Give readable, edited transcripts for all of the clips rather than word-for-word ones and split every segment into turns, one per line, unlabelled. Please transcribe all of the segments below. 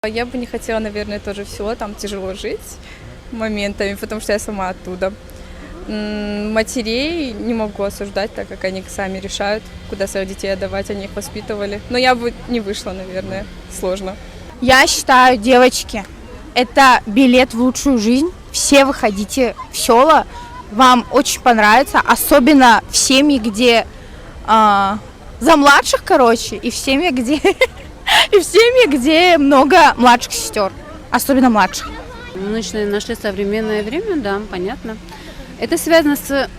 Я бы не хотела, наверное, тоже в село, там тяжело жить моментами, потому что я сама оттуда. Матерей не могу осуждать, так как они сами решают, куда своих детей отдавать, они их воспитывали. Но я бы не вышла, наверное, сложно.
Я считаю, девочки, это билет в лучшую жизнь. Все выходите в села, вам очень понравится, особенно в семьи, где за младших, короче, и в семьи, где и в семьи, где много младших сестер, особенно младших.
Нашли современное время, да, понятно. Это связано с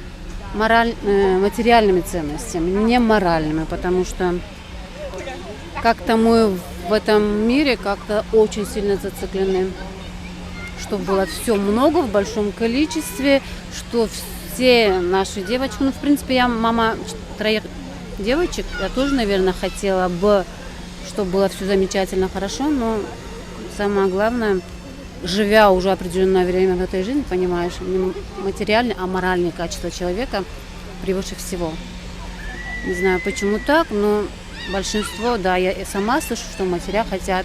материальными ценностями, не моральными, потому что как-то мы в этом мире как-то очень сильно зациклены, чтобы было все много в большом количестве, что все наши девочки, в принципе, я мама 3 девочек, я тоже, наверное, хотела бы, чтобы было все замечательно, хорошо, но самое главное, живя уже определенное время в этой жизни, понимаешь, не материальные, а моральные качества человека превыше всего. Не знаю, почему так, но большинство, да, я сама слышу, что матеря хотят,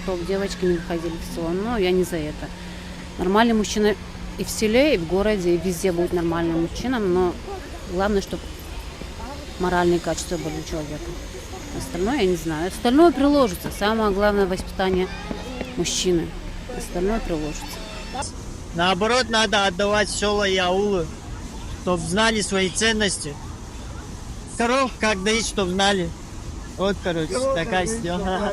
чтобы девочки не выходили в село, но я не за это. Нормальный мужчина и в селе, и в городе, и везде будет нормальным мужчинам, но главное, чтобы моральные качества были у человека. Остальное я не знаю. Остальное приложится. Самое главное воспитание мужчины. Остальное приложится.
Наоборот, надо отдавать села и аулы, чтобы знали свои ценности. Коров как доить, чтобы знали. Вот, короче, такая система.